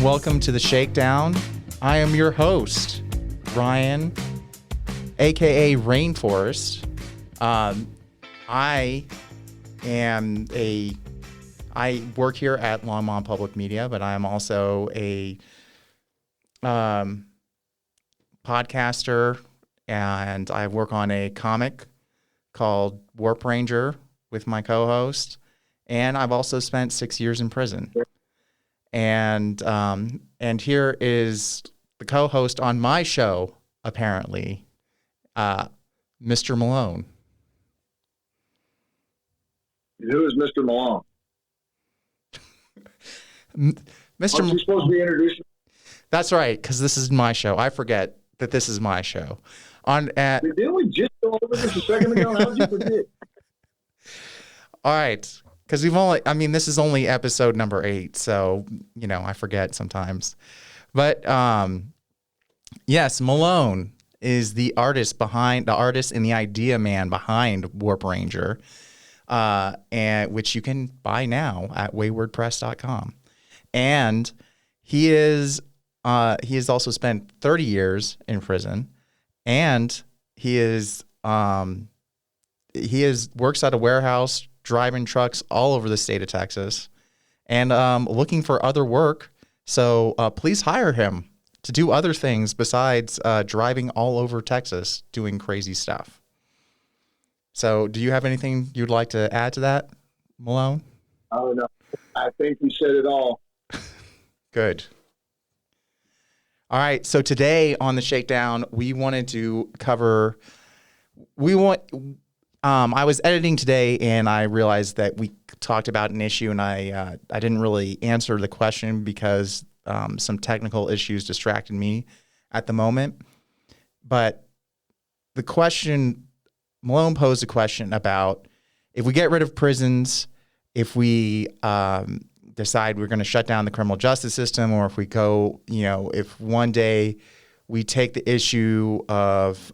welcome to the Shakedown. I am your host, Ryan, aka Rainforest. I work here at Longmont Public Media, but I am also a podcaster, and I work on a comic called Warp Ranger with my co-host, and I've also spent 6 years in prison. And here is the co-host on my show, apparently, Mr. Malone. Who is Mr. Malone? Mr. Aren't you supposed to be introducing? That's right, because this is my show. I forget that this is my show. Didn't we just go over this a second ago? How did you forget? All right, because this is only episode number 8, so, I forget sometimes. But, yes, Malone is the artist and the idea man behind Warp Ranger, and which you can buy now at waywardpress.com. And he has also spent 30 years in prison, and he works at a warehouse driving trucks all over the state of Texas, and looking for other work. So please hire him to do other things besides driving all over Texas doing crazy stuff. So do you have anything you'd like to add to that, Malone? Oh, no. I think you said it all. Good. All right. So today on the Shakedown, we wanted to cover. I was editing today and I realized that we talked about an issue, and I didn't really answer the question because some technical issues distracted me at the moment. But the question, Malone posed a question about if we get rid of prisons, if we decide we're going to shut down the criminal justice system, or if we go, if one day we take the issue of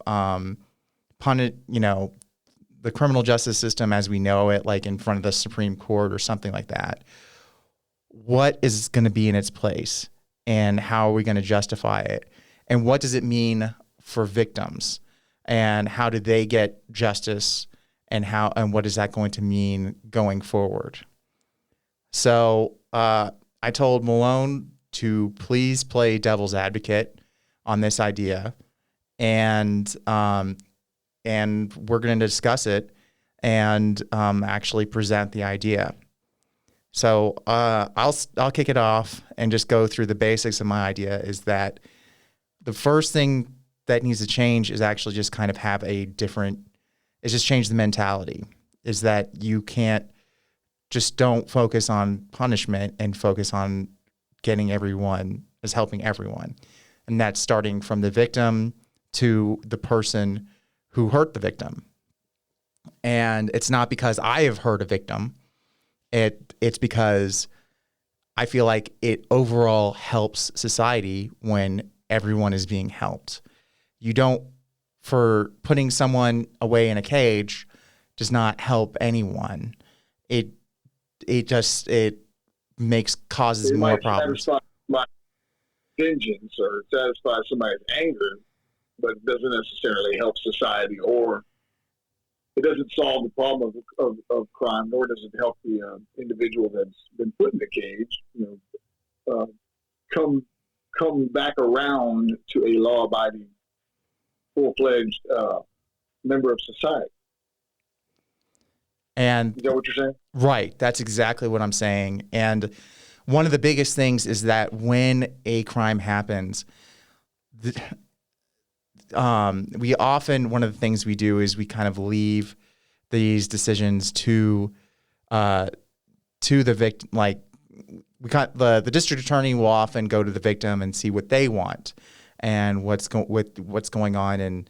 the criminal justice system as we know it, like in front of the Supreme Court or something like that, what is going to be in its place, and how are we going to justify it, and what does it mean for victims, and how do they get justice, and what is that going to mean going forward? So I told Malone to please play devil's advocate on this idea, and we're going to discuss it and actually present the idea. So I'll kick it off and just go through the basics of my idea. Is that the first thing that needs to change is actually just kind of just change the mentality. Is that you can't don't focus on punishment and focus on helping everyone. And that's starting from the victim to the person who hurt the victim. And it's not because I have hurt a victim. It's because I feel like it overall helps society when everyone is being helped. For putting someone away in a cage does not help anyone. It causes more problems. Satisfy my vengeance or satisfy somebody's anger, but it doesn't necessarily help society, or it doesn't solve the problem of crime, nor does it help the individual that's been put in the cage, come back around to a law-abiding, full-fledged member of society. And is that what you're saying? Right. That's exactly what I'm saying. And one of the biggest things is that when a crime happens, one of the things we do is we kind of leave these decisions to the victim. Like the district attorney will often go to the victim and see what they want and what's going on, and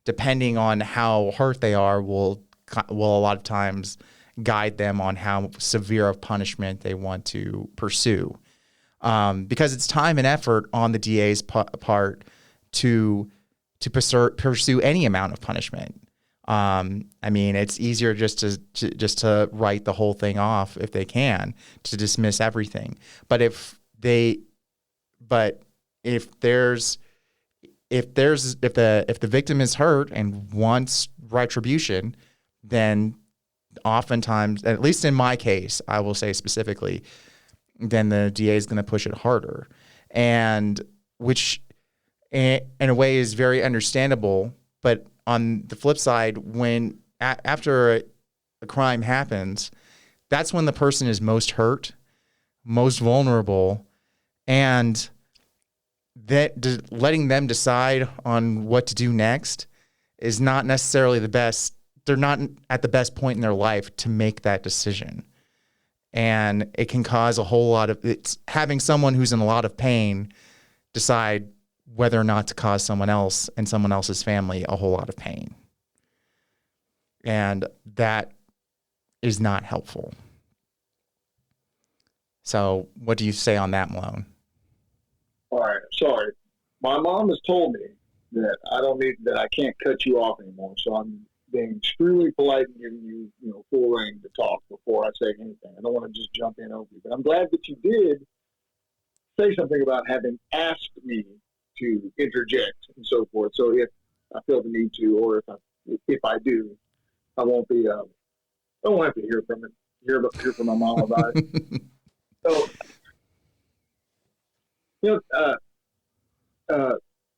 depending on how hurt they are, will a lot of times guide them on how severe of punishment they want to pursue, because it's time and effort on the DA's part to pursue any amount of punishment. It's easier just to write the whole thing off if they can, to dismiss everything. But if they But if the victim is hurt and wants retribution, then oftentimes, at least in my case, I will say specifically, then the DA is going to push it harder, and which in a way is very understandable. But on the flip side, when after a crime happens, that's when the person is most hurt, most vulnerable, and that letting them decide on what to do next is not necessarily the best. They're not at the best point in their life to make that decision. And it can cause a whole lot of, it's having someone who's in a lot of pain decide whether or not to cause someone else and someone else's family a whole lot of pain. And that is not helpful. So what do you say on that, Malone? All right. Sorry. My mom has told me that I can't cut you off anymore. So I'm being extremely polite and giving you, full reign to talk before I say anything. I don't want to just jump in over you, but I'm glad that you did say something about having asked me to interject and so forth. So if I feel the need to, or if I do, I won't have to hear from my mom about it. So,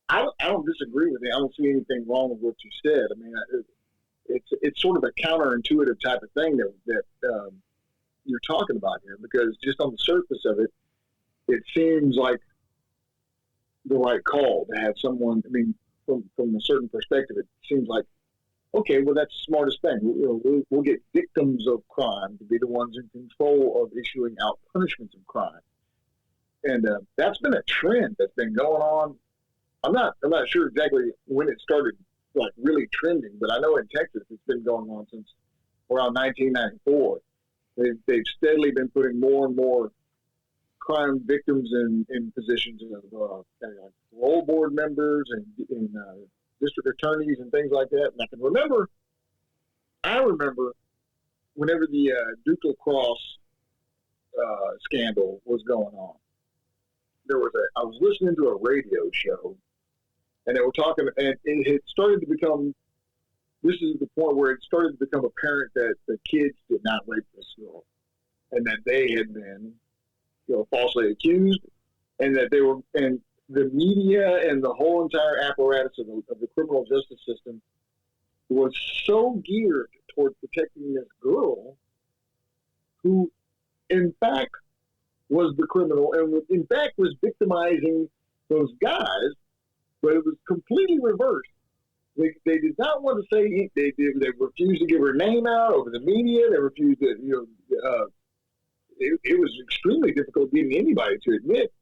I don't disagree with you. I don't see anything wrong with what you said. I mean, it's sort of a counterintuitive type of thing that you're talking about here, because just on the surface of it, it seems like the right call to have someone. I mean, from a certain perspective, it seems like, okay, well, that's the smartest thing. We'll get victims of crime to be the ones in control of issuing out punishments of crime, and that's been a trend that's been going on. I'm not sure exactly when it started, like really trending, but I know in Texas it's been going on since around 1994. They've steadily been putting more and more crime victims in positions of parole board members and district attorneys and things like that. And I remember whenever the Duke Lacrosse scandal was going on, I was listening to a radio show, and they were talking, and it had started to become, this is the point where it started to become apparent that the kids did not rape this girl, and that they had been, falsely accused, and that and the media and the whole entire apparatus of the criminal justice system was so geared toward protecting this girl, who, in fact, was the criminal, and in fact was victimizing those guys, but it was completely reversed. They did not want to say, they refused to give her name out over the media. They refused to, it was extremely difficult getting anybody to admit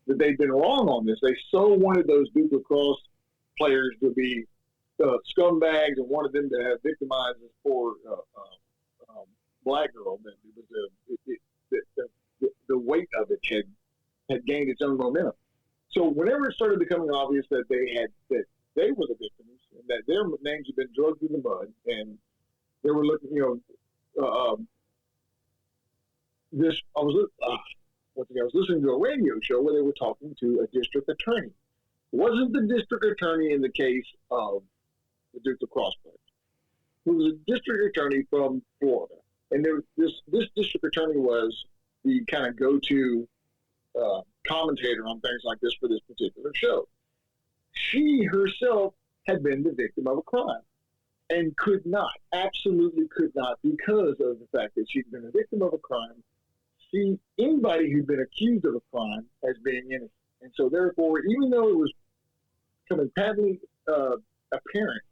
that they'd been wrong on this. They so wanted those Duke Lacrosse players to be scumbags and wanted them to have victimized this poor black girl that it was the weight of it had gained its own momentum. So whenever it started becoming obvious that they were the victims and that their names had been drugged through the mud, and they were looking, I was listening to a radio show where they were talking to a district attorney. It wasn't the district attorney in the case of the Duke Lacrosse players. It was a district attorney from Florida, and this district attorney was the kind of go-to commentator on things like this for this particular show. She herself had been the victim of a crime and absolutely could not, because of the fact that she'd been a victim of a crime, see anybody who'd been accused of a crime as being innocent. And so therefore, even though it was becoming patently apparent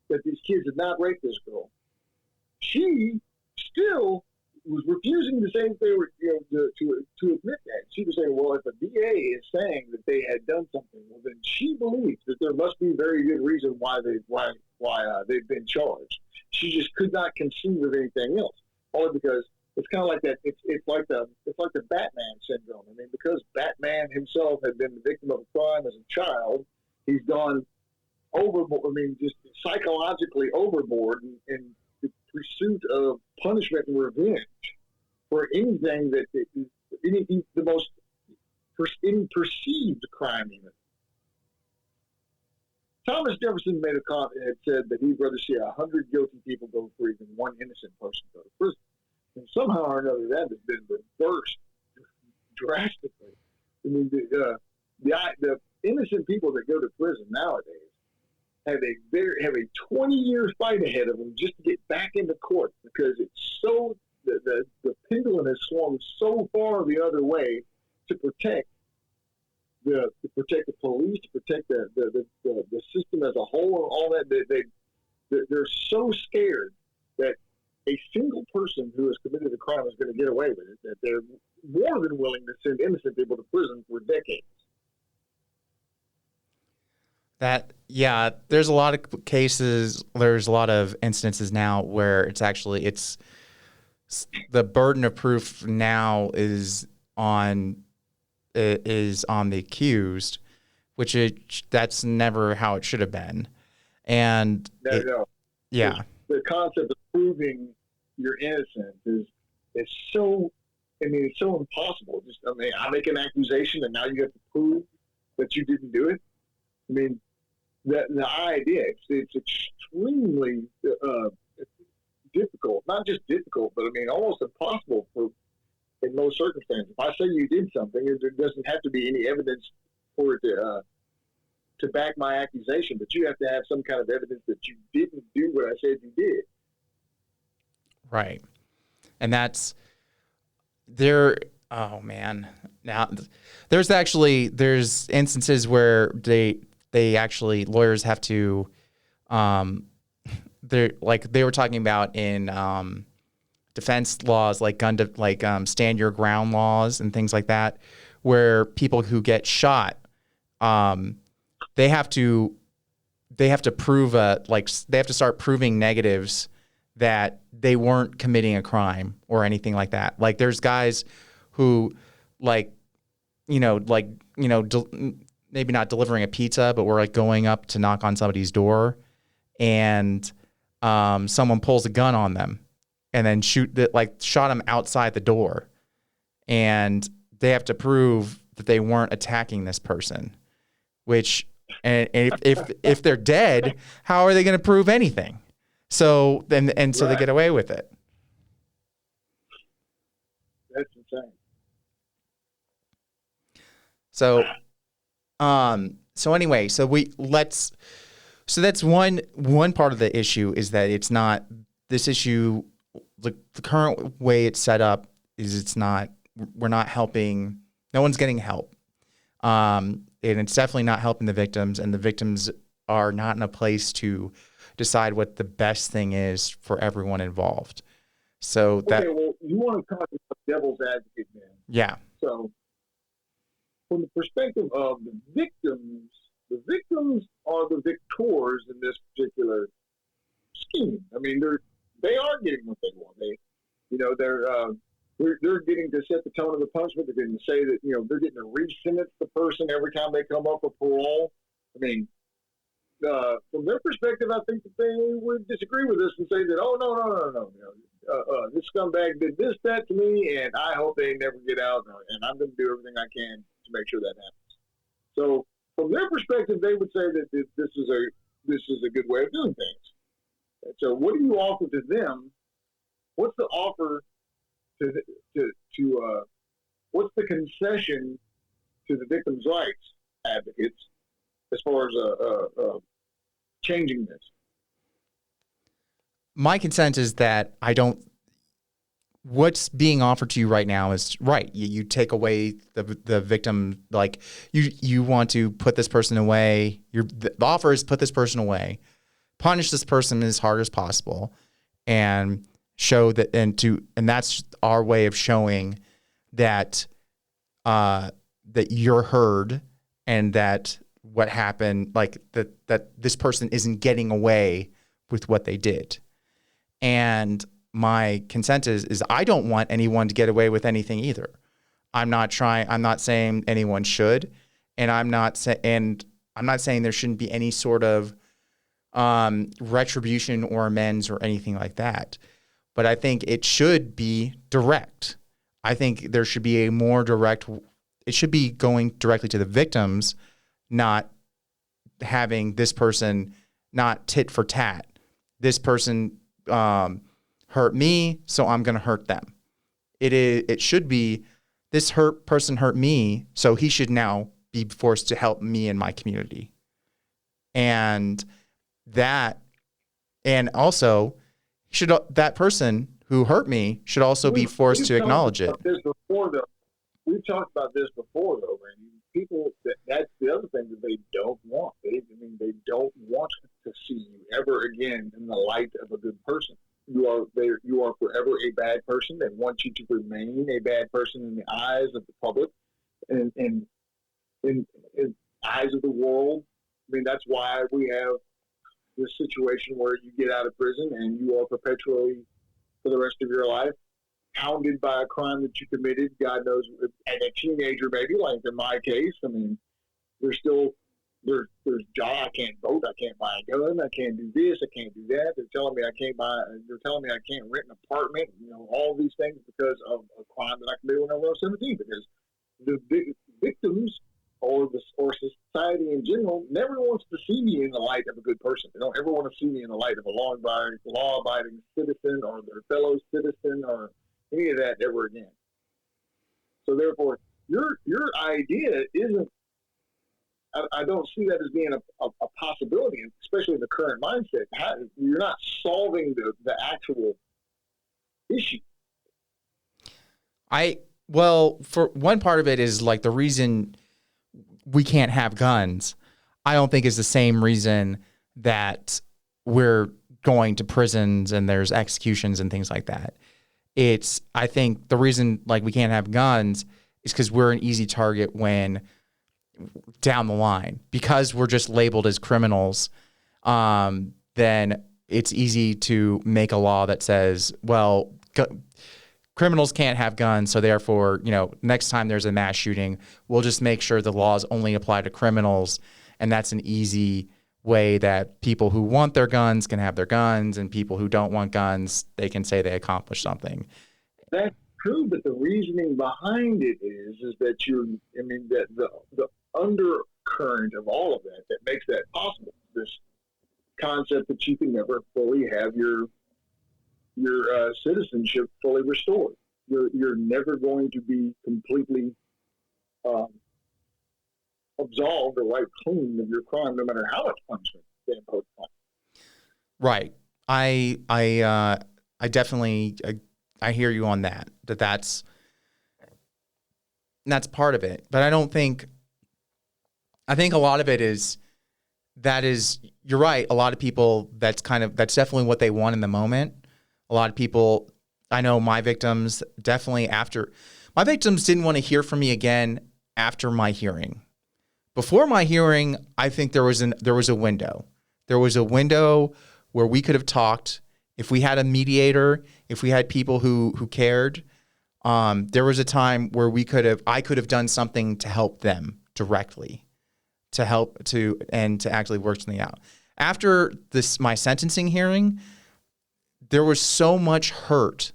that these kids had not raped this girl, she still was refusing to say that they were, to admit that. She was saying, well, if a DA is saying that they had done something, well, then she believes that there must be very good reason why they've been charged. She just could not conceive of anything else, only because it's kind of like that. It's like the Batman syndrome. I mean, because Batman himself had been the victim of a crime as a child, he's gone overboard. I mean, just psychologically overboard in the pursuit of punishment and revenge for anything that the most in perceived crime even. Thomas Jefferson had said that he'd rather see 100 guilty people go free than one innocent person go to prison. And somehow or another, that has been reversed drastically. I mean, the innocent people that go to prison nowadays have a 20-year fight ahead of them just to get back into court, because it's so the pendulum has swung so far the other way to protect the police, to protect the system as a whole, and all that. They're so scared that a single person who has committed a crime is going to get away with it, that they're more than willing to send innocent people to prison for decades. There's a lot of cases, there's a lot of instances now where it's the burden of proof now is on the accused, which that's never how it should have been. And no. Yeah. The concept of proving you're innocent is so, it's so impossible. I make an accusation and now you have to prove that you didn't do it. I mean, the idea, it's extremely difficult, not just difficult, but almost impossible in most circumstances. If I say you did something, there doesn't have to be any evidence for it to back my accusation, but you have to have some kind of evidence that you didn't do what I said you did. Right. And that's there. Oh man. Now there's instances where lawyers have to, they were talking about in, defense laws, like stand your ground laws and things like that, where people who get shot, they have to prove they have to start proving negatives that they weren't committing a crime or anything like that. Like there's guys who maybe not delivering a pizza, but we're going up to knock on somebody's door and someone pulls a gun on them and then shot them outside the door. And they have to prove that they weren't attacking this person, which, and if they're dead, how are they going to prove anything? So then, so they get away with it. That's insane. So anyway, so that's one part of the issue, is that it's not this issue. The current way it's set up is we're not helping. No one's getting help. And it's definitely not helping the victims, and the victims are not in a place to decide what the best thing is for everyone involved. So well, you want to talk about devil's advocate, man. Yeah. So from the perspective of the victims are the victors in this particular scheme. I mean, they are getting what they want. They're getting to set the tone of the punishment. They're getting to say that, they're getting to re-sentence the person every time they come up for parole. I mean, from their perspective, I think that they would disagree with us and say that, oh, no. This scumbag did this, that to me, and I hope they never get out, and I'm going to do everything I can to make sure that happens. So from their perspective, they would say that this is a good way of doing things. And so what do you offer to them? What's the offer what's the concession to the victims' rights advocates as far as changing this? My consent is that what's being offered to you right now is right. You take away the victim, you want to put this person away. The offer is put this person away, punish this person as hard as possible, and show that, and that's our way of showing that that you're heard, and that what happened, that this person isn't getting away with what they did. And my consent is I don't want anyone to get away with anything either. I'm not saying anyone should, and I'm not saying there shouldn't be any sort of retribution or amends or anything like that. But I think it should be direct. I think there should be a more direct it should be going directly to the victims, not having this person, not tit for tat. This person hurt me, so I'm going to hurt them. It should be, this person hurt me, so he should now be forced to help me in my community. And also that person who hurt me should also be forced to acknowledge it. We've talked about this before, though, Randy. People, that's the other thing that they don't want. They don't want to see you ever again in the light of a good person. You are forever a bad person. They want you to remain a bad person in the eyes of the public and in eyes of the world. I mean, that's why we have this situation where you get out of prison and you are perpetually, for the rest of your life, hounded by a crime that you committed. God knows, as a teenager, maybe, like in my case. I mean, there's job. I can't vote. I can't buy a gun. I can't do this. I can't do that. They're telling me I can't rent an apartment. All these things because of a crime that I committed when I was 17. Because the victims or society in general never wants to see me in the light of a good person. They don't ever want to see me in the light of a law-abiding citizen or their fellow citizen or any of that ever again. So therefore, your idea isn't. I don't see that as being a possibility, especially in the current mindset. You're not solving the actual issue. For one part of it is like the reason we can't have guns, I don't think is the same reason that we're going to prisons and there's executions and things like that. I think the reason like we can't have guns is because we're an easy target when down the line, because we're just labeled as criminals. Then it's easy to make a law that says, well, criminals can't have guns, so therefore, next time there's a mass shooting, we'll just make sure the laws only apply to criminals, and that's an easy way that people who want their guns can have their guns, and people who don't want guns, they can say they accomplished something. That's true, but the reasoning behind it is that that the undercurrent of all of that makes that possible, this concept that you can never fully have your citizenship fully restored. You're never going to be completely absolved or wiped clean of your crime, no matter how much punishment they impose upon you. Right. I definitely I hear you on that. That's part of it. But I think a lot of it is you're right. A lot of people, that's definitely what they want in the moment. A lot of people, I know my victims didn't want to hear from me again after my hearing. Before my hearing, I think there was a window. There was a window where we could have talked. If we had a mediator, if we had people who cared, there was a time where I could have done something to help them directly, to actually work something out. After my sentencing hearing, there was so much hurt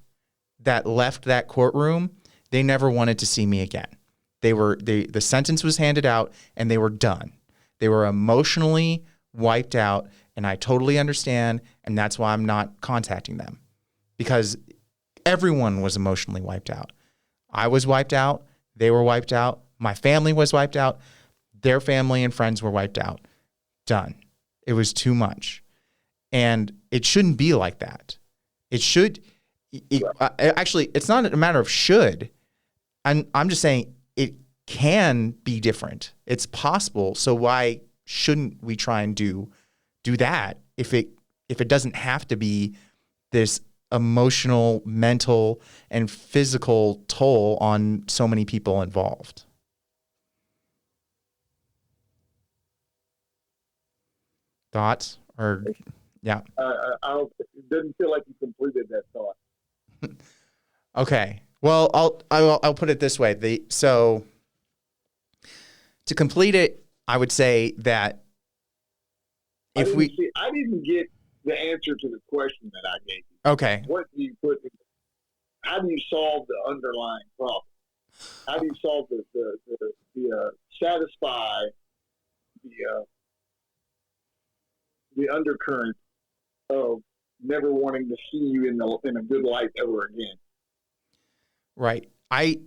that left that courtroom. They never wanted to see me again. The sentence was handed out and they were done. They were emotionally wiped out, and I totally understand, and that's why I'm not contacting them, because everyone was emotionally wiped out. I was wiped out. They were wiped out. My family was wiped out. Their family and friends were wiped out. Done. It was too much. And it shouldn't be like that. Actually, it's not a matter of should. I'm just saying it can be different. It's possible. So why shouldn't we try and do that if it doesn't have to be this emotional, mental, and physical toll on so many people involved? Thoughts? Or yeah. It doesn't feel like you completed that thought. Okay. Well, I'll put it this way. So to complete it, I would say that I didn't get the answer to the question that I gave you. Okay. What do you put? How do you solve the underlying problem? How do you solve satisfy the undercurrent of never wanting to see you in a good light ever again? Right. I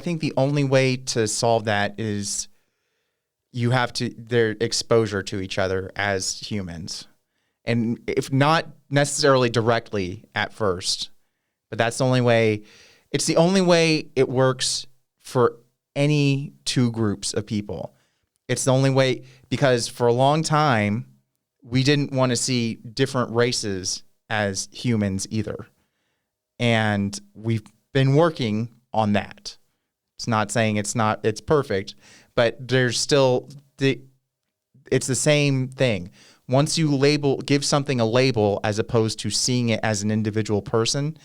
think the only way to solve that is you have to their exposure to each other as humans. And if not necessarily directly at first, but that's the only way. It's the only way it works for any two groups of people. It's the only way, because for a long time, we didn't want to see different races as humans either. And we've been working on that. It's not saying it's perfect, but there's still it's the same thing. Once you give something a label as opposed to seeing it as an individual person,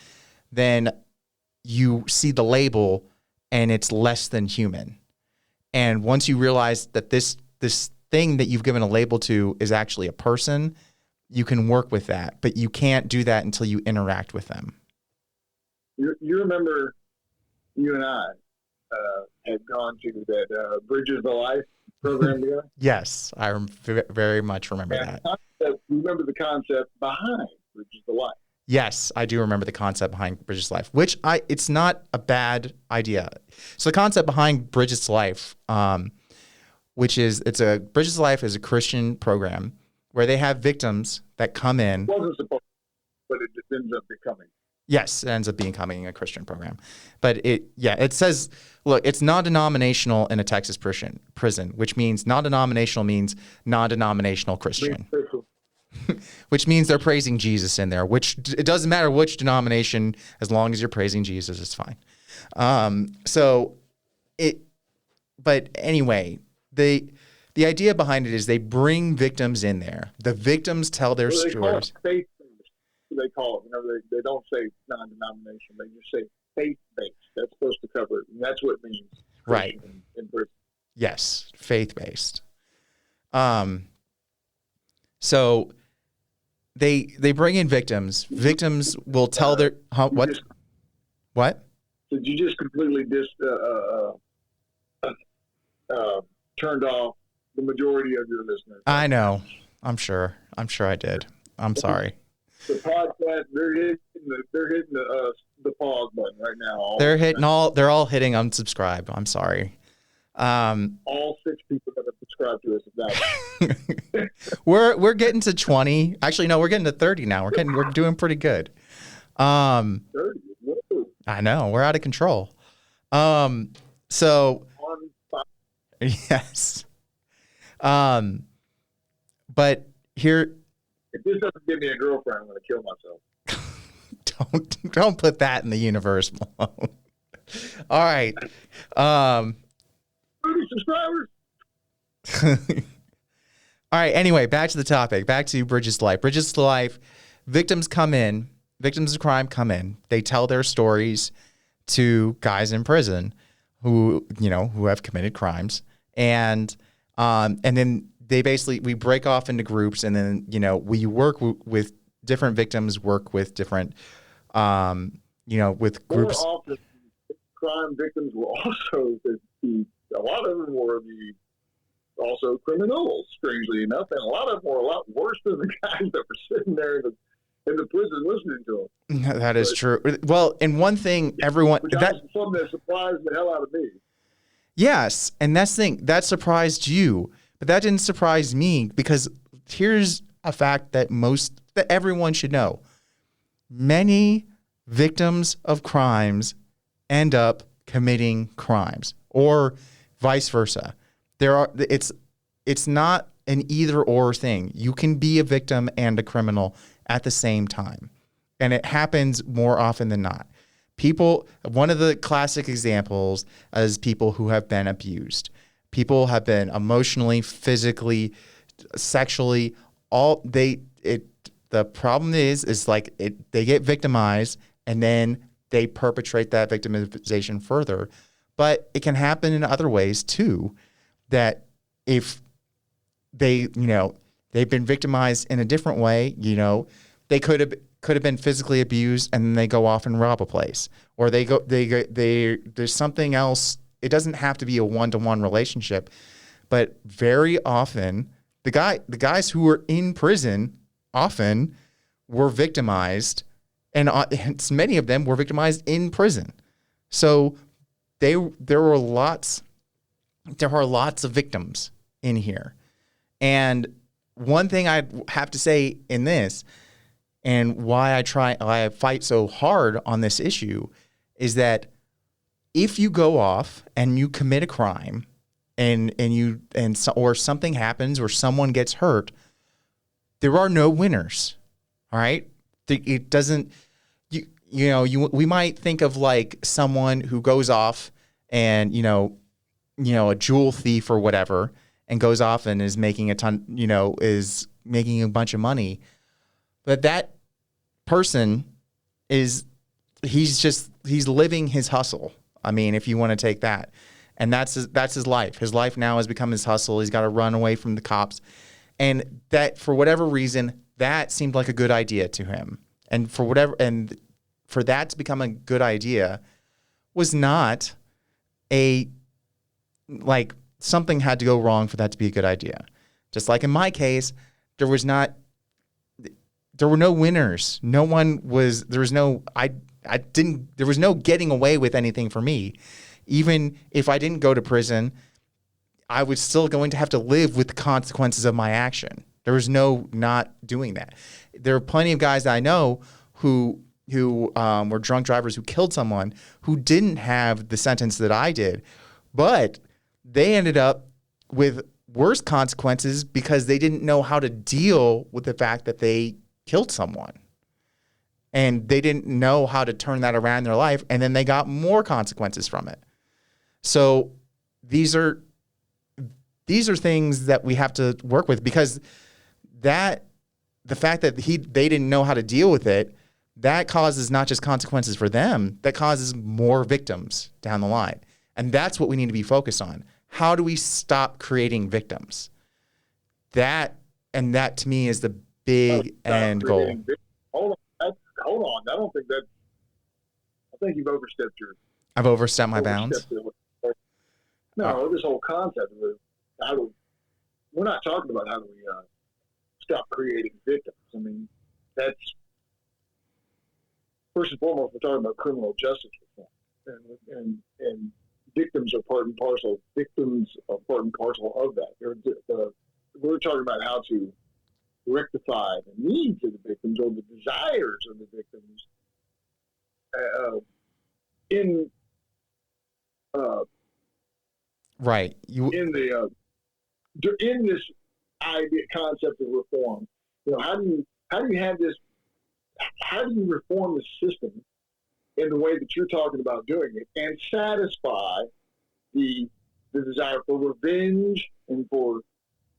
then you see the label and it's less than human. And once you realize that this thing that you've given a label to is actually a person, you can work with that, but you can't do that until you interact with them. You remember you and I had gone to that Bridges of Life program together? Yes, I very much remember that. Remember the concept behind Bridges of Life? Yes, I do remember the concept behind Bridges to Life, it's not a bad idea. So the concept behind Bridges to Life, Bridges to Life is a Christian program where they have victims that come in. It wasn't supposed to, but it just ends up becoming. Yes, it ends up becoming a Christian program. But it says, look, it's non-denominational in a Texas prison, which means non-denominational means non-denominational Christian. Which means they're praising Jesus in there, which it doesn't matter which denomination, as long as you're praising Jesus, it's fine. But anyway, the idea behind it is they bring victims in there. The victims tell their stories. They call it, they don't say non-denomination, they just say faith-based. That's supposed to cover it, and that's what it means. Right. In prison. Yes, faith-based. So they bring in victims. Victims will tell their what? What? Did you just completely turned off the majority of your listeners? I know. I'm sure I did. I'm sorry. The podcast, they're hitting the pause button right now. They're all hitting unsubscribe. I'm sorry. All 6 people that have subscribed to us. We're getting to 20. Actually, no, we're getting to 30 now. We're doing pretty good. 30. I know, we're out of control. So yes. But here, if this doesn't give me a girlfriend, I'm going to kill myself. Don't put that in the universe, Malone. All right. 30 subscribers. All right. Anyway, back to the topic. Back to Bridges to Life. Bridges to Life. Victims come in. Victims of crime come in. They tell their stories to guys in prison who have committed crimes, and then we break off into groups, and then we work with different victims, work with different with groups. More often, crime victims will also be, a lot of them were also criminals, strangely enough, and a lot of them were a lot worse than the guys that were sitting there in the prison listening to them. That is true. Well, and one thing everyone something that surprised the hell out of me. Yes, and that's the thing that surprised you, but that didn't surprise me, because here's a fact that everyone should know: many victims of crimes end up committing crimes, or vice versa. It's not an either or thing. You can be a victim and a criminal at the same time, and it happens more often than not. One of the classic examples is people who have been abused. People have been emotionally, physically, sexually. The problem is like they get victimized, and then they perpetrate that victimization further. But it can happen in other ways too, that if they've been victimized in a different way, they could could have been physically abused and then they go off and rob a place, or there's something else. It doesn't have to be a one-to-one relationship, but very often the guys who were in prison often were victimized, and many of them were victimized in prison. So there are lots of victims in here. And one thing I have to say in this, and why I fight so hard on this issue, is that if you go off and you commit a crime or something happens or someone gets hurt, there are no winners. All right? It doesn't, we might think of like someone who goes off and, a jewel thief or whatever, and goes off and is making is making a bunch of money. But that person he's living his hustle. I mean, if you want to take that. And that's his life. His life now has become his hustle. He's got to run away from the cops. And that, for whatever reason, that seemed like a good idea to him. And for that to become a good idea was not something had to go wrong for that to be a good idea. Just like in my case, there were no winners. There was no getting away with anything for me. Even if I didn't go to prison, I was still going to have to live with the consequences of my action. There was no not doing that. There are plenty of guys that I know who were drunk drivers who killed someone who didn't have the sentence that I did, but they ended up with worse consequences because they didn't know how to deal with the fact that they killed someone. And they didn't know how to turn that around in their life, and then they got more consequences from it. So these are things that we have to work with, because the fact that they didn't know how to deal with it, that causes not just consequences for them, that causes more victims down the line. And that's what we need to be focused on. How do we stop creating victims? That to me is the big end goal. Hold on. I think you've overstepped I've overstepped my bounds. No, this whole concept of we're not talking about how do we stop creating victims. I mean, that's first and foremost, we're talking about criminal justice reform, and victims are part and parcel. Victims are part and parcel of that. We're talking about how to rectify the needs of the victims or the desires of the victims right. In this idea concept of reform. How do you have this? How do you reform the system in the way that you're talking about doing it and satisfy the desire for revenge and for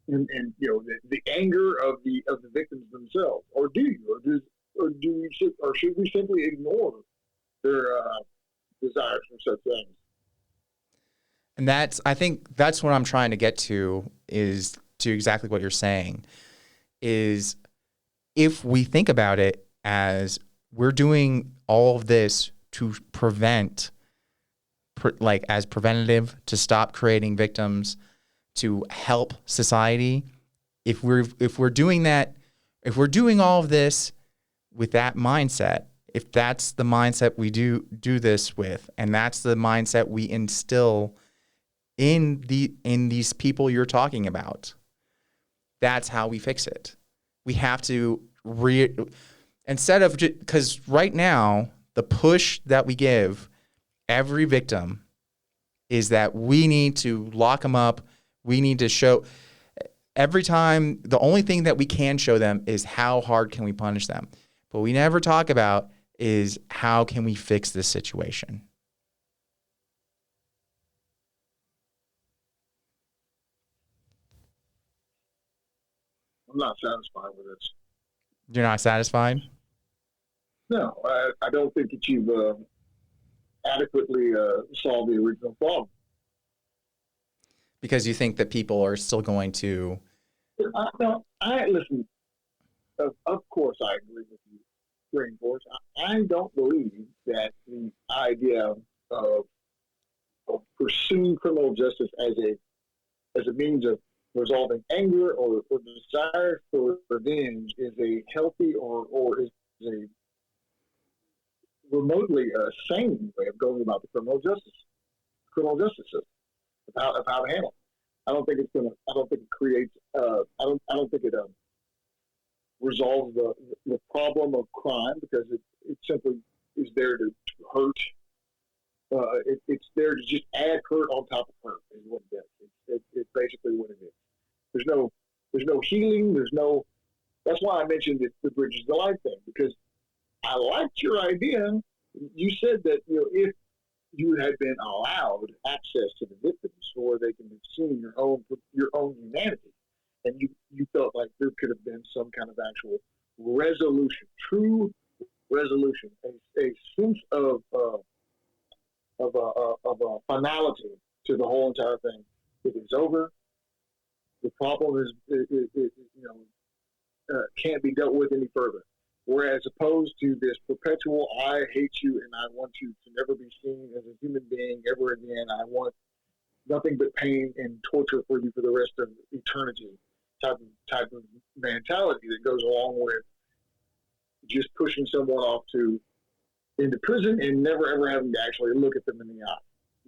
the anger of the victims themselves, or do you, or should we simply ignore their desires for such things? And I think that's what I'm trying to get to, is to exactly what you're saying, is if we think about it as we're doing all of this to prevent, as preventative, to stop creating victims, to help society. If we're doing that, if we're doing all of this with that mindset, if that's the mindset we do this with, and that's the mindset we instill in these people you're talking about, that's how we fix it. We have to instead of, because right now the push that we give every victim is that we need to lock them up. We need to show every time, the only thing that we can show them is how hard can we punish them. But we never talk about is how can we fix this situation. I'm not satisfied with this. You're not satisfied? No, I don't think that you've adequately solved the original problem. Because you think that people are still going to... Listen, of course I agree with you Rainforest, I don't believe that the idea of, of pursuing criminal justice as a means of resolving anger or desire for revenge is a healthy or is a remotely sane way of going about the criminal justice system of how to handle it. I don't think it's gonna. I don't think it creates. I don't think it resolves the problem of crime because it simply is there to hurt. It's there to just add hurt on top of hurt is what it does. It's basically what it is. There's no healing. There's no. That's why I mentioned the Bridges to Life thing because I liked your idea. You said that if you had been allowed access to the victims, or they can have seen your own humanity, and you felt like there could have been some kind of actual resolution, true resolution, a sense of finality to the whole entire thing. If it's over, the problem can't be dealt with any further. Whereas opposed to this perpetual, I hate you and I want you to never be seen as a human being ever again. I want nothing but pain and torture for you for the rest of eternity type of mentality that goes along with just pushing someone off into prison and never ever having to actually look at them in the eye.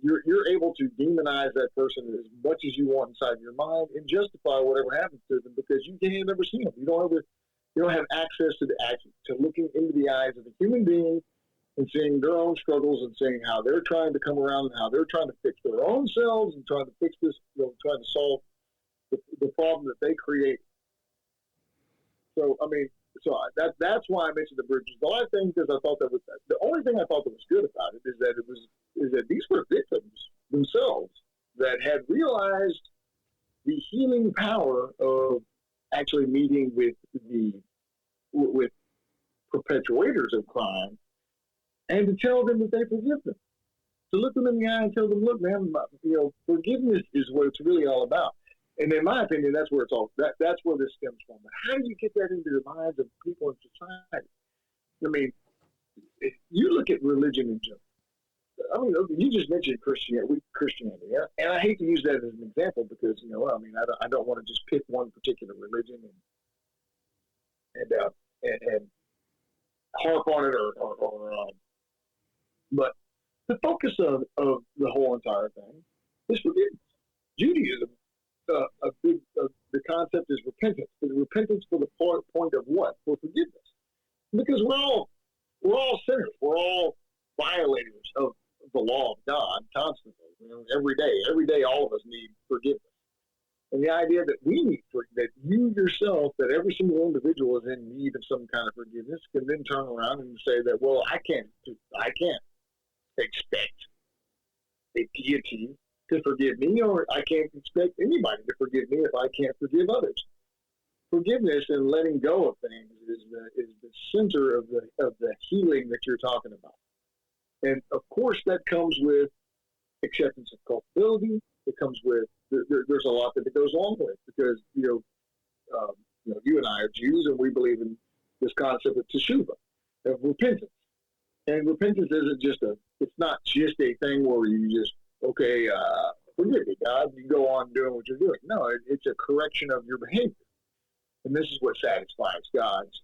You're able to demonize that person as much as you want inside your mind and justify whatever happens to them because you can't ever see them. You don't have access to to looking into the eyes of a human being and seeing their own struggles and seeing how they're trying to come around and how they're trying to fix their own selves and trying to fix this, trying to solve the problem that they create. So, I mean, that's why I mentioned the Bridges to Life thing because I thought the only thing I thought that was good about it is that these were victims themselves that had realized the healing power of actually meeting with perpetrators of crime and to tell them that they forgive them. To look them in the eye and tell them, look, man, forgiveness is what it's really all about. And in my opinion, that's where that's where this stems from. But how do you get that into the minds of people in society? I mean, if you look at religion in general. I mean, you just mentioned Christianity, yeah? And I hate to use that as an example because I don't want to just pick one particular religion and harp on it but the focus of the whole entire thing is forgiveness. Judaism, the concept is repentance. But repentance for the point of what? For forgiveness. Because we're all sinners. We're all violators of the law of God constantly. Every day, all of us need forgiveness. And the idea that that you yourself, that every single individual is in need of some kind of forgiveness, can then turn around and say that, well, I can't expect a deity to forgive me, or I can't expect anybody to forgive me if I can't forgive others. Forgiveness and letting go of things is the center of the healing that you're talking about. And of course, that comes with acceptance of culpability. It comes with there's a lot that it goes along with because you and I are Jews and we believe in this concept of teshuvah, of repentance. And repentance it's not just a thing where you just forgive me, God, you go on doing what you're doing. No, it's a correction of your behavior, and this is what satisfies God's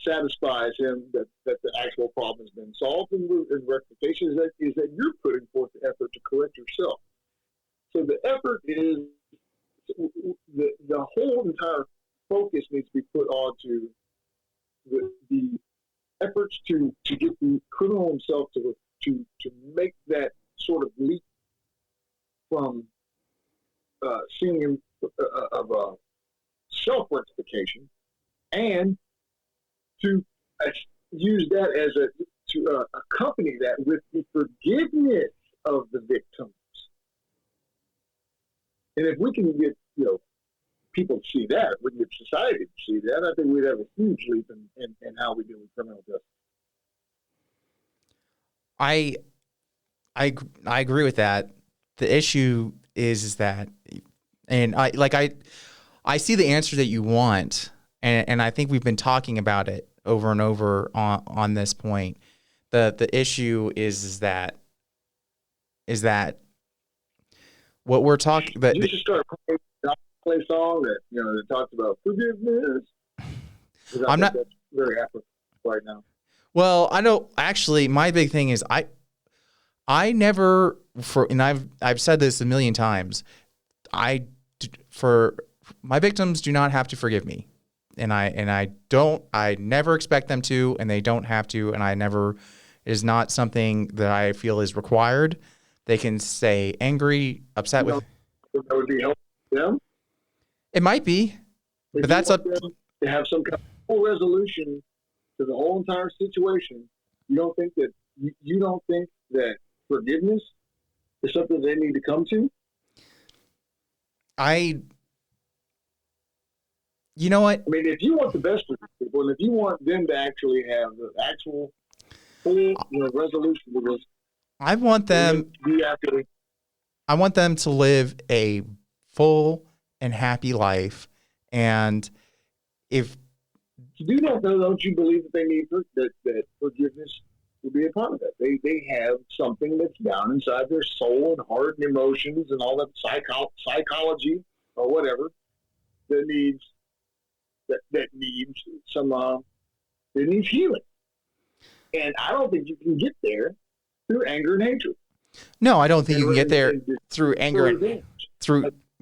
satisfies him that the actual problem has been solved, and rectification is that you're putting forth the effort to correct yourself. So the effort is the whole entire focus needs to be put onto the efforts to get the criminal himself to make that sort of leap from seeing him of self-rectification and to use that as to accompany that with the forgiveness of the victims. And if we can get people to see that, if we can get society to see that, I think we'd have a huge leap in how we deal with criminal justice. I agree with that. The issue is that, and I see the answer that you want, and I think we've been talking about it over and over on this point. The issue is that what we're talking. You just start play song that that talks about forgiveness. I'm not that's very apropos right now. Well, I know actually my big thing is I never and I've said this a million times. For my victims do not have to forgive me. And I never expect them to, and they don't have to, and it is not something that I feel is required. They can stay angry, upset with. That would be helpful to them. It might be, but that's up to have some kind of resolution to the whole entire situation. You don't think that forgiveness is something they need to come to? You know what? I mean, if you want the best for people, and if you want them to actually have the actual full resolution to this, I want them to live a full and happy life. And if you do that, though, don't you believe that they need that forgiveness will be a part of that? They have something that's down inside their soul and heart and emotions and all that psychology or whatever that needs healing. And I don't think you can get there through anger and hatred. No, I don't think you can get there through anger and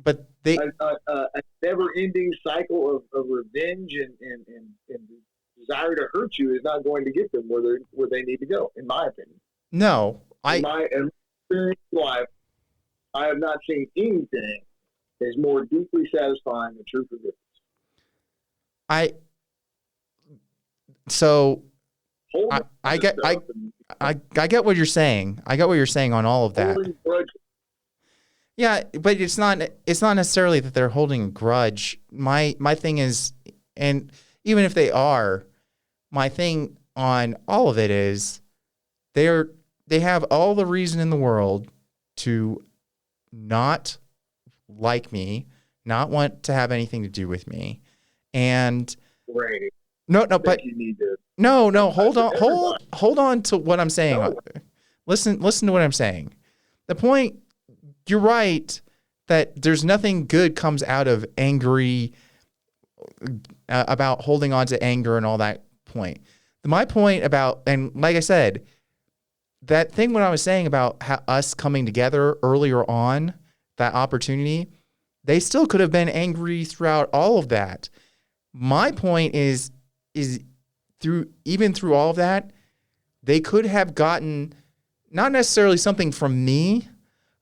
but they a never-ending cycle of revenge and desire to hurt you is not going to get them where they need to go, in my opinion. No, in my experience of life, I have not seen anything that's more deeply satisfying than true forgiveness. I get what you're saying. I get what you're saying on all of that. Yeah, but it's not necessarily that they're holding a grudge. My thing is, and even if they are, my thing on all of it is they have all the reason in the world to not like me, not want to have anything to do with me. And right. No, but you need to, hold on to what I'm saying. No. Listen to what I'm saying. The point, you're right that there's nothing good comes out of angry about holding on to anger and all that point. My point about, and like I said, that thing when I was saying about us coming together earlier on, that opportunity, they still could have been angry throughout all of that. My point is through all of that, they could have gotten not necessarily something from me,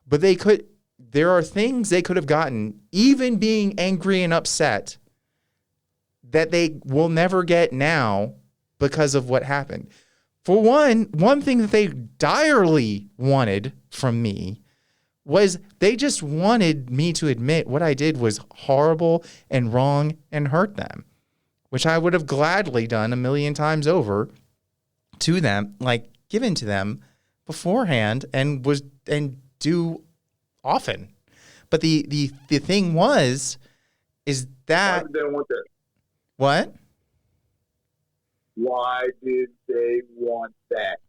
but there are things they could have gotten, even being angry and upset, that they will never get now because of what happened. For one thing that they direly wanted from me was they just wanted me to admit what I did was horrible and wrong and hurt them, which I would have gladly done a million times over to them, like given to them beforehand and do often. But the thing is that. Why did they want that? What? Why did they want that?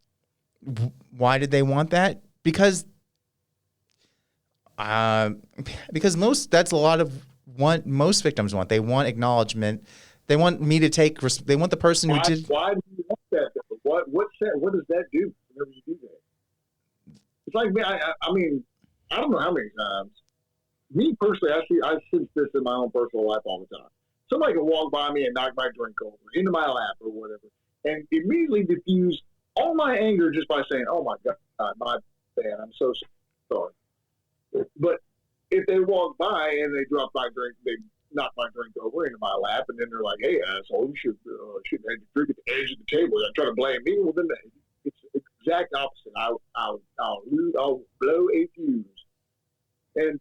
Why did they want that? Because that's a lot of what most victims want. They want acknowledgement. They want me to take. They want the person who did. Why do you want that? What does that do whenever you do that? It's like me. I mean, I don't know how many times. Me personally, I sense this in my own personal life all the time. Somebody can walk by me and knock my drink over into my lap or whatever, and immediately diffuse all my anger just by saying, "Oh my God, my bad. I'm so sorry." But if they walk by and they drop my drink, they knock my drink over into my lap, and then they're like, "Hey, asshole, you should have had your drink at the edge of the table." They're trying to blame me. Well, then it's the exact opposite. I'll blow a fuse, and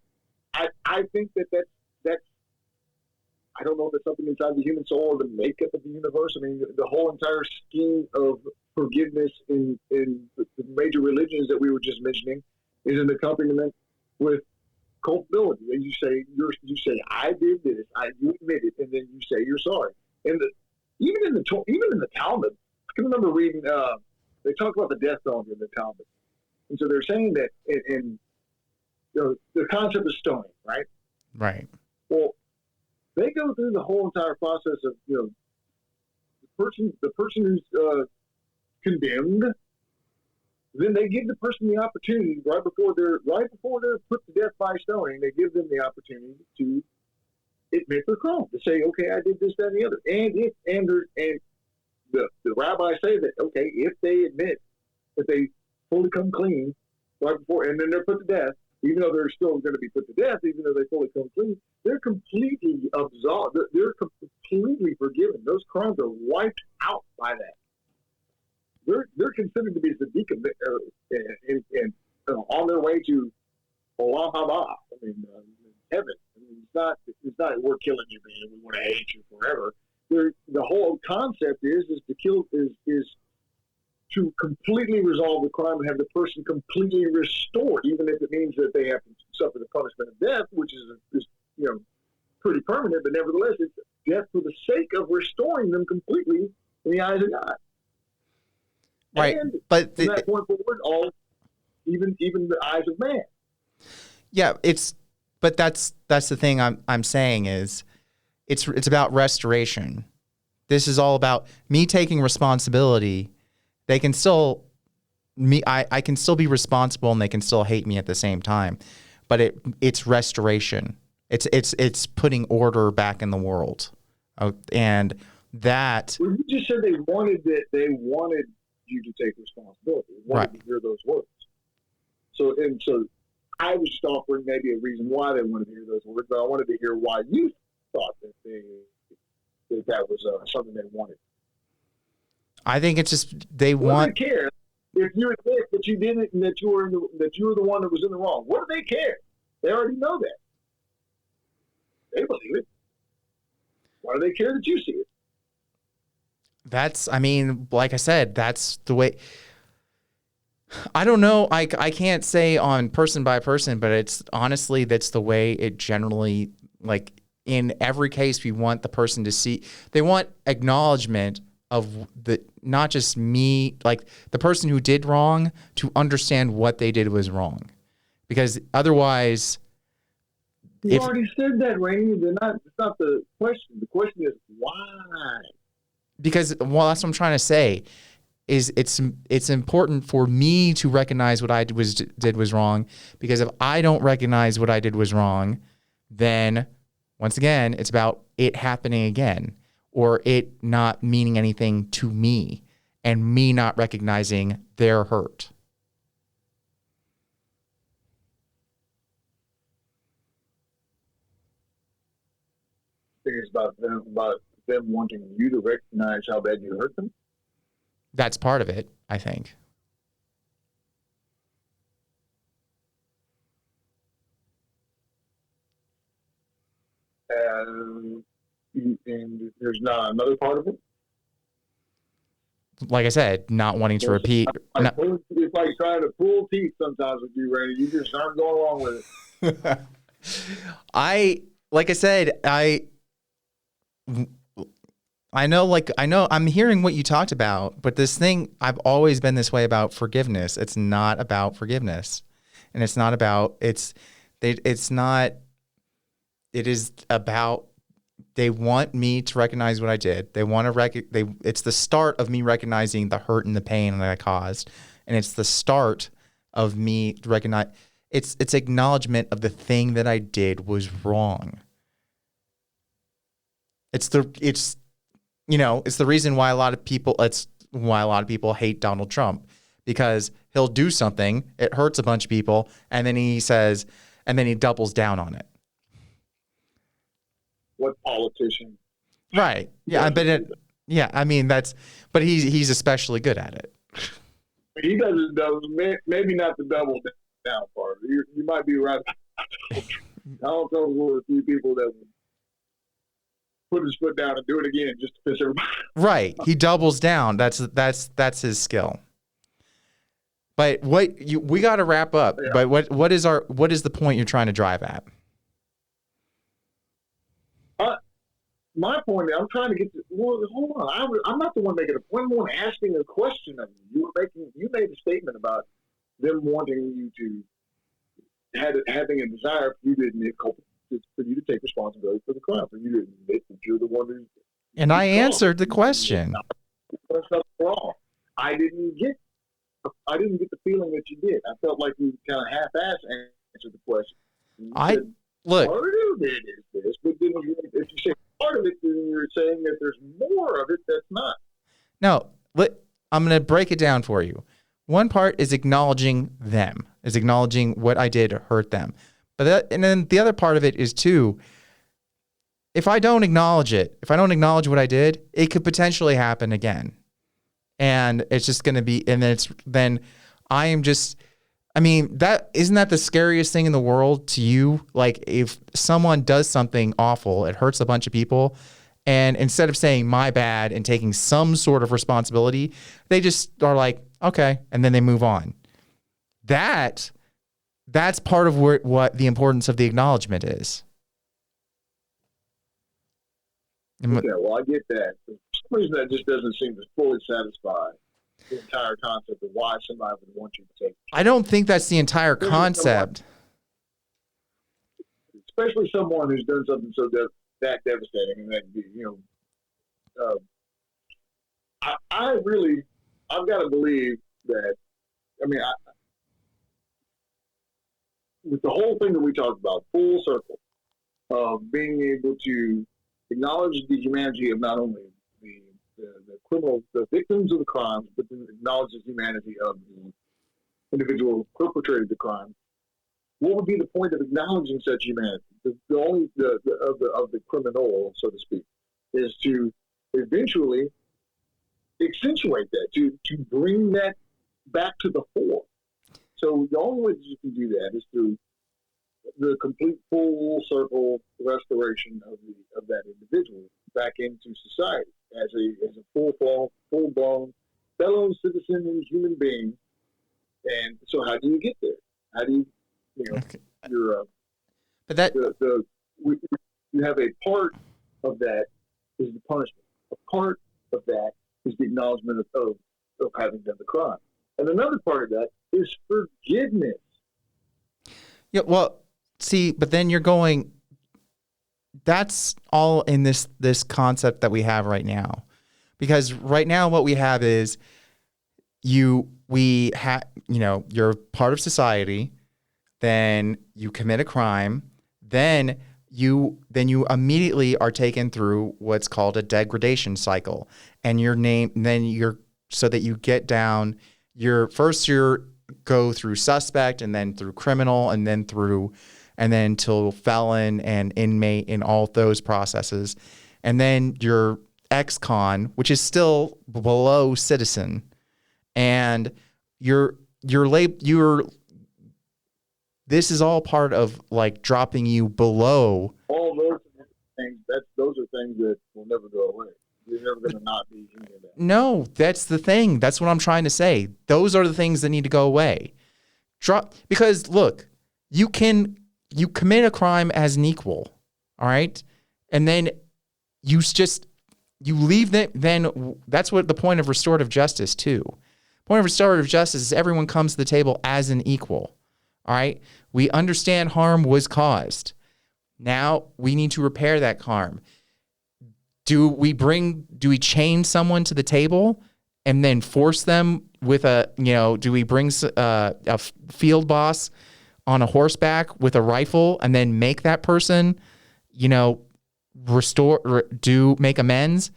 I think that's. I don't know if there's something inside the human soul or the makeup of the universe. I mean, the whole entire scheme of forgiveness in the major religions that we were just mentioning is an accompaniment with culpability. And you say I did this, you admit it, and then you say you're sorry. And even in the Talmud, I can remember reading. They talk about the death penalty in the Talmud, and so they're saying that in the concept of stoning, right? Right. Well, they go through the whole entire process of the person who's condemned. Then they give the person the opportunity right before they're put to death by stoning. They give them the opportunity to admit their crime, to say, okay, I did this, that, and the other. And the rabbis say that, okay, if they admit that they fully come clean right before, and then they're put to death, even though they're still going to be put to death, even though they fully come clean, they're completely absolved. They're completely forgiven. Those crimes are wiped out by that. They're considered to be tzaddikim and on their way to Olam Haba. I mean, heaven. I mean, it's not we're killing you, man. We want to hate you forever. The whole concept is to completely resolve the crime and have the person completely restored, even if it means that they have to suffer the punishment of death, which is pretty permanent. But nevertheless, it's death for the sake of restoring them completely in the eyes of God. Right, and but from that point forward, even the eyes of man. Yeah, but that's the thing I'm saying is it's about restoration. This is all about me taking responsibility. They can still I can still be responsible and they can still hate me at the same time. But it's restoration. It's putting order back in the world. And that well, you just said they wanted you to take responsibility. They wanted to hear those words. So I was just offering maybe a reason why they wanted to hear those words, but I wanted to hear why you thought that was something they wanted. I think it's just they want. Do they care if you admit that you did it and that you were the one that was in the wrong? What do they care? They already know that. They believe it. Why do they care that you see it? Like I said, that's the way. I don't know. I can't say on person by person, but it's honestly, that's the way it generally, like in every case, we want the person to see, they want acknowledgement of not just me, like the person who did wrong to understand what they did was wrong. Because otherwise. You already said that, Rainey. It's not the question. The question is why? Because, that's what I'm trying to say. Is it's important for me to recognize what I did was wrong, because if I don't recognize what I did was wrong, then once again it's about it happening again, or it not meaning anything to me and me not recognizing their hurt. I think it's about them wanting you to recognize how bad you hurt them. That's part of it, I think. And there's not another part of it? Like I said, not wanting to repeat. It's like trying to pull teeth sometimes with you, Randy. You just aren't going along with it. I know I'm hearing what you talked about, but this thing, I've always been this way about forgiveness. It's not about forgiveness. And it's not about, it is about, they want me to recognize what I did. They want to it's the start of me recognizing the hurt and the pain that I caused. And it's the start of me recognize, it's acknowledgement of the thing that I did was wrong. It's the reason why a lot of people hate Donald Trump, because he'll do something, it hurts a bunch of people, and then he doubles down on it. What politician? Right. Yeah, but he's especially good at it. He doesn't maybe not the double down part. You might be right. Donald Trump was one of the few people that would put his foot down and do it again just to piss everybody. Right. He doubles down. That's his skill. But we got to wrap up. Yeah. But what is the point you're trying to drive at? my point is, I'm trying to get to, well, hold on. I'm not the one making a point. I'm the one asking a question of you. You made a statement about them wanting you to, having a desire for you to admit for you to take responsibility for the crime, for you to admit that you're the one who. And I answered the question. That's not wrong. I didn't get the feeling that you did. I felt like you kind of half-ass answered the question. Look. Part of it is this, but then if you say part of it, then you're saying that there's more of it that's not. No, I'm going to break it down for you. One part is acknowledging them, is acknowledging what I did hurt them. And then the other part of it is too, if I don't acknowledge it, if I don't acknowledge what I did, it could potentially happen again. And it's just going to be, and then I am just, I mean, isn't that the scariest thing in the world to you? Like if someone does something awful, it hurts a bunch of people, and instead of saying my bad and taking some sort of responsibility, they just are like, okay, and then they move on. That's part of what the importance of the acknowledgement is. Okay, well, I get that. For some reason, that just doesn't seem to fully satisfy the entire concept of why somebody would want you to take. I don't think that's the entire concept. Especially someone who's done something so that devastating, and that, you know, I've got to believe that. I mean, with the whole thing that we talked about, full circle of being able to acknowledge the humanity of not only the criminals, the victims of the crimes, but to acknowledge the humanity of the individual who perpetrated the crime. What would be the point of acknowledging such humanity? The criminal, so to speak, is to eventually accentuate that, to bring that back to the fore. So the only way that you can do that is through the complete full circle restoration of that individual back into society as a full blown fellow citizen and human being. And so, how do you get there? How do you Okay. but that you have a part of that is the punishment. A part of that is the acknowledgement of having done the crime, and another part of that is forgiveness. Yeah, well, see, but then you're going, that's all in this concept that we have right now. Because right now what we have is you're part of society, then you commit a crime, then you immediately are taken through what's called a degradation cycle. And so that you get down, you're go through suspect, and then through criminal, and then till felon and inmate in all those processes. And then you're ex-con, which is still below citizen. And this is all part of like dropping you below. All those things, those are things that will never go away. You're never going to not be human. No, that's the thing. That's what I'm trying to say. Those are the things that need to go away. Because look, you commit a crime as an equal, all right? And then you leave that, then that's what the point of restorative justice too. Point of restorative justice is everyone comes to the table as an equal, all right? We understand harm was caused. Now we need to repair that harm. Do we chain someone to the table and then force them with do we bring a field boss on a horseback with a rifle and then make that person, make amends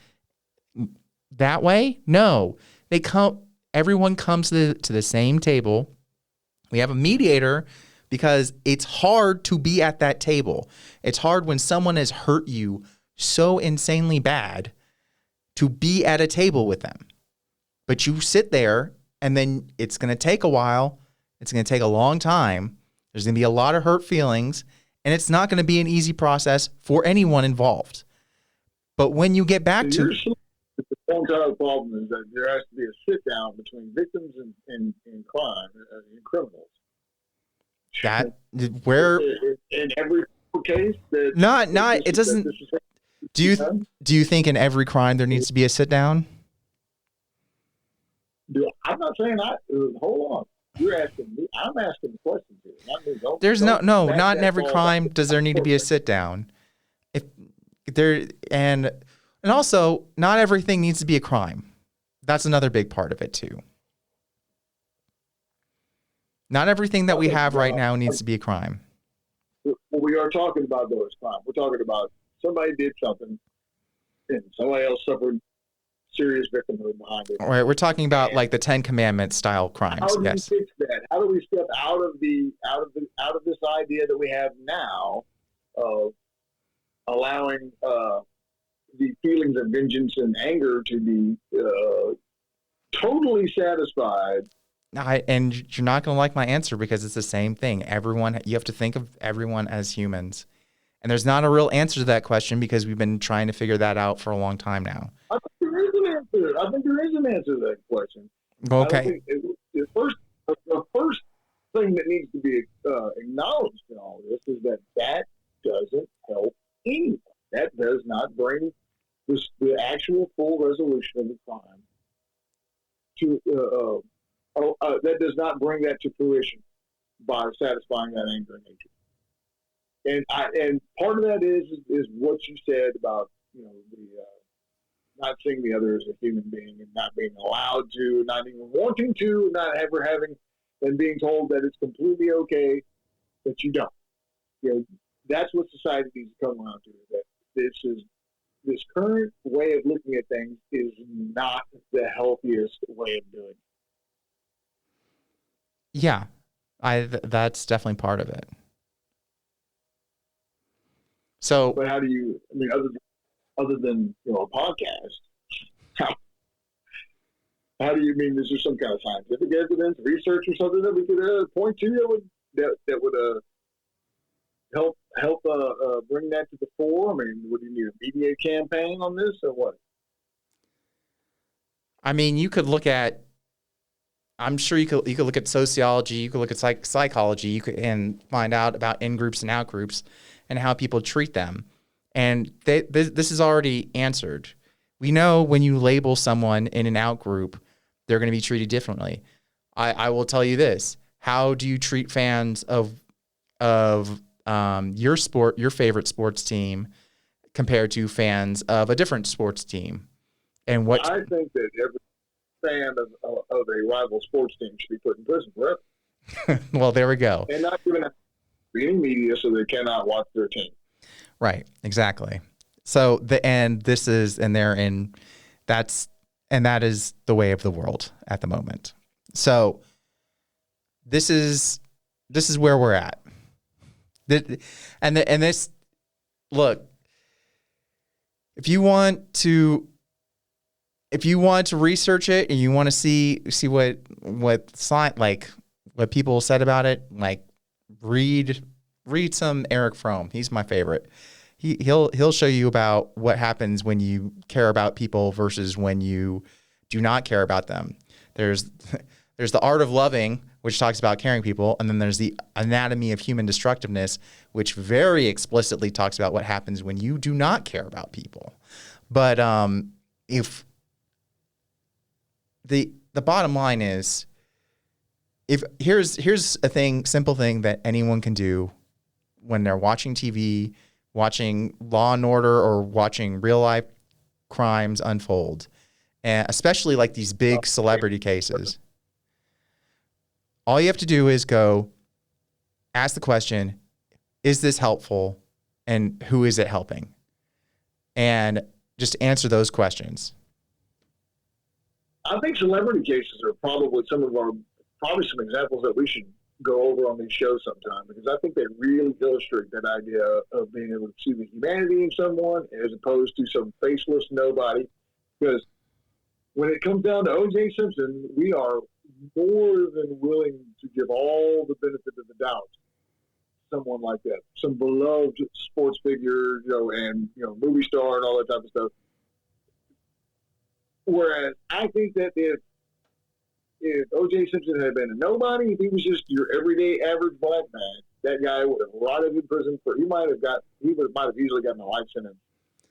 that way? No, everyone comes to the same table. We have a mediator because it's hard to be at that table. It's hard when someone has hurt you so insanely bad to be at a table with them. But you sit there, and then it's going to take a while. It's going to take a long time. There's going to be a lot of hurt feelings, and it's not going to be an easy process for anyone involved. But when you get back to... The long-term problem is that there has to be a sit-down between victims and crime and criminals. That where in every case, it doesn't. Do you think in every crime there needs to be a sit down? I'm not saying hold on. You're asking me. I'm asking the questions here. Not me. There's not in every crime does there need to be a sit down. If there and also not everything needs to be a crime. That's another big part of it too. Not everything that we have right now needs to be a crime. Well, we are talking about those crimes. We're talking about somebody did something and somebody else suffered serious victimhood behind it. All right, we're talking about like the 10 Commandments style crimes. How do yes. we fix that? How do we step out of this idea that we have now of allowing the feelings of vengeance and anger to be totally satisfied? And you're not going to like my answer because it's the same thing. You have to think of everyone as humans. And there's not a real answer to that question because we've been trying to figure that out for a long time now. I think there is an answer. I think there is an answer to that question. Okay. The first thing that needs to be acknowledged in all this is that doesn't help anyone. That does not bring the actual full resolution of the crime to that does not bring that to fruition by satisfying that anger and hatred. And part of that is what you said about the not seeing the other as a human being and not being allowed to, not even wanting to, not ever having, and being told that it's completely okay that you don't. That's what society needs to come around to. That this current way of looking at things is not the healthiest way of doing it. Yeah, that's definitely part of it. So, but how do you? I mean, other than a podcast, how do you mean? Is there some kind of scientific evidence, research, or something that we could point to that would help bring that to the fore? I mean, would you need a media campaign on this, or what? I mean, you could look at. I'm sure you could look at sociology, you could look at psychology, and find out about in-groups and out-groups and how people treat them. And this is already answered. We know when you label someone in an out-group, they're going to be treated differently. I will tell you this. How do you treat fans of your favorite sports team compared to fans of a different sports team? And what I think that every fan of a rival sports team should be put in prison forever. Well, there we go. And not given any media so they cannot watch their team. Right, exactly. So that is the way of the world at the moment. So this is where we're at. This look, if you want to research it and you want to see what people said about it, like read some Eric Fromm. He's my favorite. He'll show you about what happens when you care about people versus when you do not care about them. There's the Art of Loving, which talks about caring people, and then there's the Anatomy of Human Destructiveness, which very explicitly talks about what happens when you do not care about people. But if the bottom line is, if here's a simple thing that anyone can do when they're watching TV, watching Law and Order, or watching real life crimes unfold, and especially like these big celebrity cases. All you have to do is go ask the question, is this helpful, and who is it helping? And just answer those questions. I think celebrity cases are probably some examples that we should go over on these shows sometime, because I think they really illustrate that idea of being able to see the humanity in someone as opposed to some faceless nobody. Because when it comes down to O.J. Simpson, we are more than willing to give all the benefit of the doubt to someone like that, some beloved sports figure, and movie star and all that type of stuff. Whereas I think that if O.J. Simpson had been a nobody, if he was just your everyday average black man, that guy would have rotted in prison he might have easily gotten a life sentence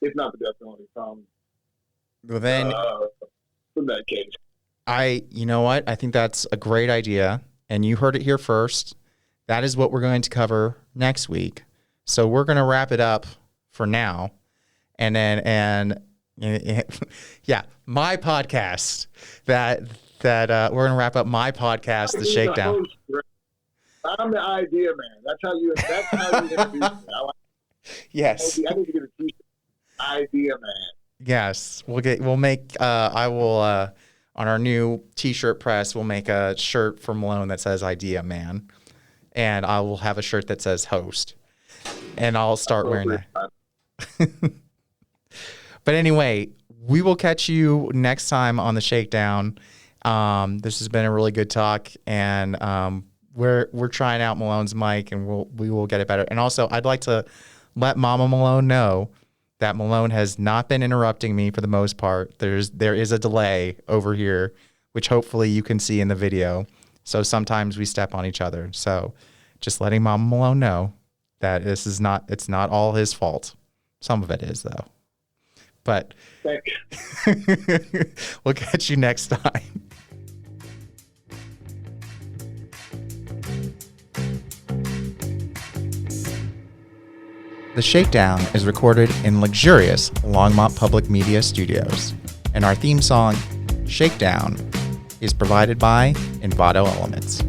if not the death penalty from Well, then from that case. you know what? I think that's a great idea, and you heard it here first. That is what we're going to cover next week. So we're going to wrap it up for now, and yeah, my podcast. That we're going to wrap up my podcast, The Shakedown. I'm the idea man. That's how you introduce me. Yes. I need to get a t-shirt. Idea man. Yes, we'll make. I will on our new T-shirt press. We'll make a shirt for Malone that says "Idea Man," and I will have a shirt that says "Host," and I'll start wearing that. But anyway, we will catch you next time on the Shakedown. This has been a really good talk, and we're trying out Malone's mic, and we will get it better. And also, I'd like to let Mama Malone know that Malone has not been interrupting me for the most part. There is a delay over here, which hopefully you can see in the video. So sometimes we step on each other. So just letting Mama Malone know that it's not all his fault. Some of it is though. But we'll catch you next time. The Shakedown is recorded in luxurious Longmont Public Media Studios, and our theme song, Shakedown, is provided by Envato Elements.